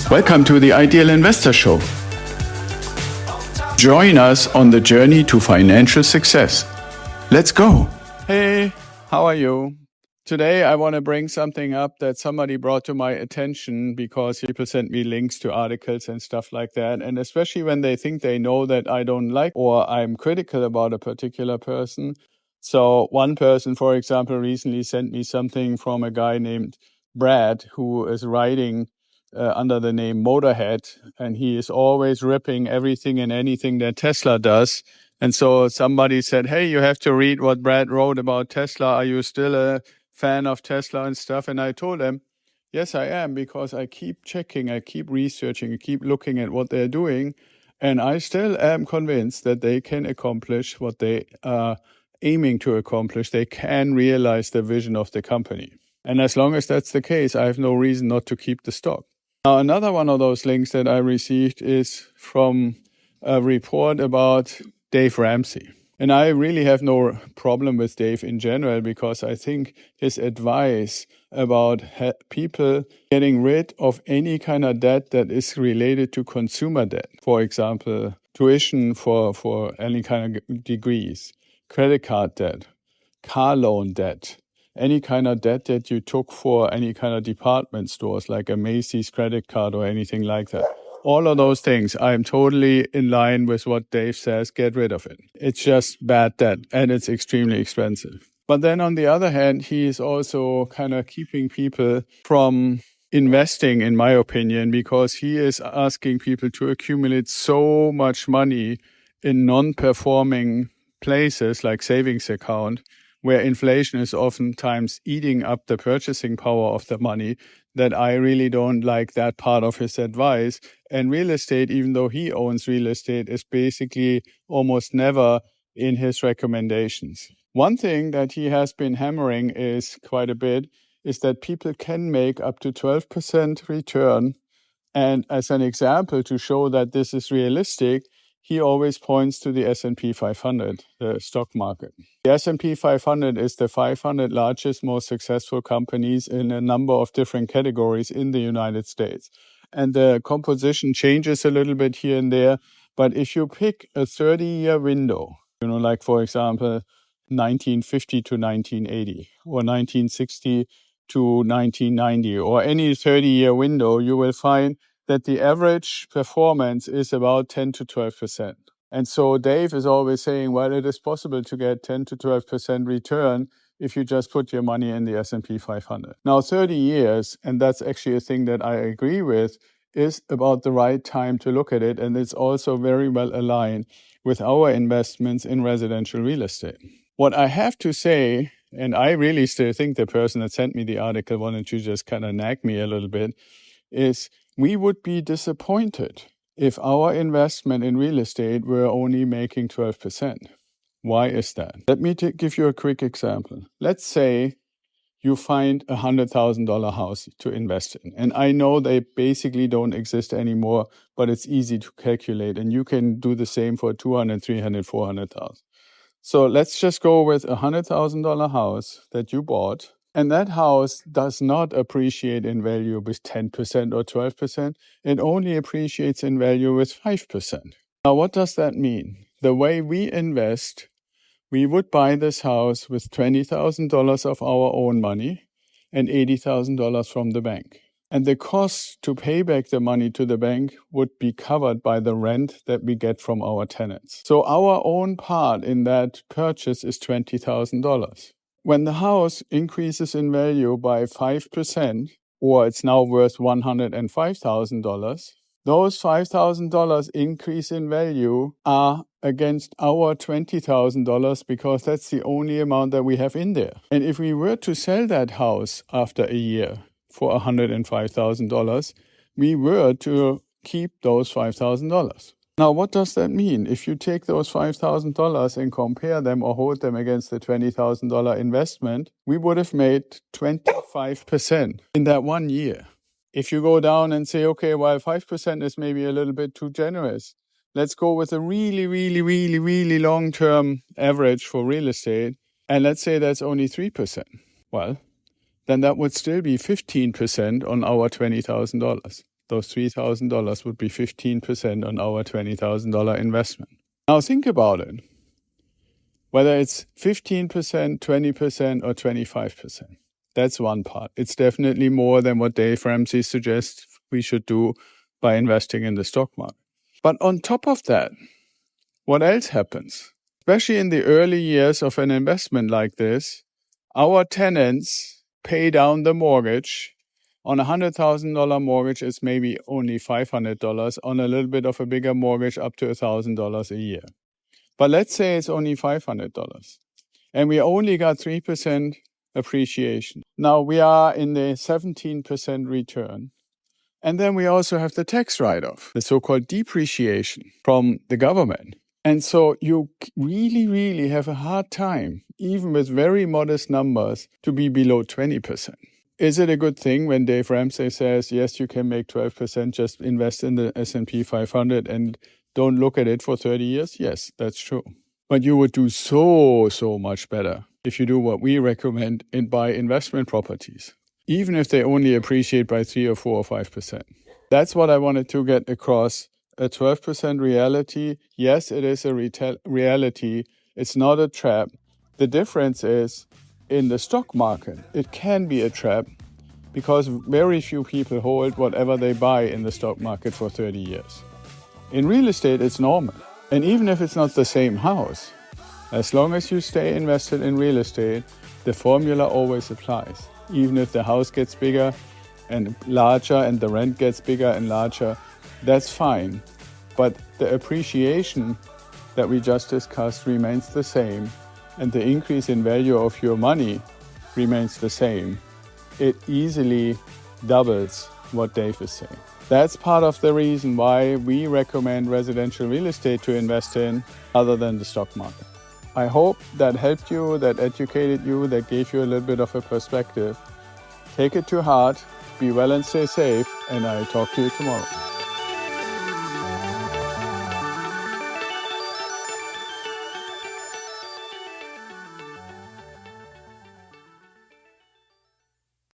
Welcome to the Ideal Investor Show. Join us on the journey to financial success. Let's go. Hey, how are you? Today I want to bring something up that somebody brought to my attention because people sent me links to articles and stuff like that. And especially when they think they know that I don't like or I'm critical about a particular person. So one person, for example, recently sent me something from a guy named Brad who is writing under the name Motorhead, and he is always ripping everything and anything that Tesla does. And so somebody said, hey, you have to read what Brad wrote about Tesla. Are you still a fan of Tesla and stuff? And I told him, yes, I am, because I keep checking, I keep researching, I keep looking at what they're doing. And I still am convinced that they can accomplish what they are aiming to accomplish. They can realize the vision of the company. And as long as that's the case, I have no reason not to keep the stock. Now, another one of those links that I received is from a report about Dave Ramsey. And I really have no problem with Dave in general, because I think his advice about people getting rid of any kind of debt that is related to consumer debt, for example, tuition for any kind of degrees, credit card debt, car loan debt, any kind of debt that you took for any kind of department stores like a Macy's credit card or anything like that. All of those things, I'm totally in line with what Dave says, get rid of it. It's just bad debt and it's extremely expensive. But then on the other hand, he is also kind of keeping people from investing, in my opinion, because he is asking people to accumulate so much money in non-performing places like savings account, where inflation is oftentimes eating up the purchasing power of the money, that I really don't like that part of his advice. And real estate, even though he owns real estate, is basically almost never in his recommendations. One thing that he has been hammering is quite a bit is that people can make up to 12% return. And as an example to show that this is realistic, he always points to the S&P 500, the stock market. The S&P 500 is the 500 largest, most successful companies in a number of different categories in the United States. And the composition changes a little bit here and there. But if you pick a 30-year window, like, for example, 1950 to 1980 or 1960 to 1990 or any 30-year window, you will find that the average performance is about 10 to 12%. And so Dave is always saying, well, it is possible to get 10 to 12% return if you just put your money in the S&P 500. Now, 30 years, and that's actually a thing that I agree with, is about the right time to look at it. And it's also very well aligned with our investments in residential real estate. What I have to say, and I really still think the person that sent me the article wanted to just kind of nag me a little bit, is we would be disappointed if our investment in real estate were only making 12%. Why is that? Let me give you a quick example. Let's say you find a $100,000 house to invest in. And I know they basically don't exist anymore, but it's easy to calculate. And you can do the same for 200, 300, 400,000. So let's just go with a $100,000 house that you bought. And that house does not appreciate in value with 10% or 12%. It only appreciates in value with 5%. Now, what does that mean? The way we invest, we would buy this house with $20,000 of our own money and $80,000 from the bank. And the cost to pay back the money to the bank would be covered by the rent that we get from our tenants. So our own part in that purchase is $20,000. When the house increases in value by 5%, or it's now worth $105,000, those $5,000 increase in value are against our $20,000 because that's the only amount that we have in there. And if we were to sell that house after a year for $105,000, we were to keep those $5,000. Now, what does that mean? If you take those $5,000 and compare them or hold them against the $20,000 investment, we would have made 25% in that 1 year. If you go down and say, okay, well, 5% is maybe a little bit too generous, let's go with a really, really, really, really long-term average for real estate, and let's say that's only 3%. Well, then that would still be 15% on our $20,000. those $3,000 would be 15% on our $20,000 investment. Now think about it. Whether it's 15%, 20%, or 25%. That's one part. It's definitely more than what Dave Ramsey suggests we should do by investing in the stock market. But on top of that, what else happens? Especially in the early years of an investment like this, our tenants pay down the mortgage. On a $100,000 mortgage, it's maybe only $500. On a little bit of a bigger mortgage, up to $1,000 a year. But let's say it's only $500. And we only got 3% appreciation. Now we are in the 17% return. And then we also have the tax write-off, the so-called depreciation from the government. And so you really, really have a hard time, even with very modest numbers, to be below 20%. Is it a good thing when Dave Ramsey says, yes, you can make 12%, just invest in the S&P 500 and don't look at it for 30 years? Yes, that's true. But you would do so much better if you do what we recommend and buy investment properties, even if they only appreciate by 3 or 4 or 5%. That's what I wanted to get across. A 12% reality, yes, it is a reality. It's not a trap. The difference is in the stock market, it can be a trap because very few people hold whatever they buy in the stock market for 30 years. In real estate, it's normal. And even if it's not the same house, as long as you stay invested in real estate, the formula always applies. Even if the house gets bigger and larger and the rent gets bigger and larger, that's fine. But the appreciation that we just discussed remains the same, and the increase in value of your money remains the same. It easily doubles what Dave is saying. That's part of the reason why we recommend residential real estate to invest in other than the stock market. I hope that helped you, that educated you, that gave you a little bit of a perspective. Take it to heart, be well and stay safe, and I'll talk to you tomorrow.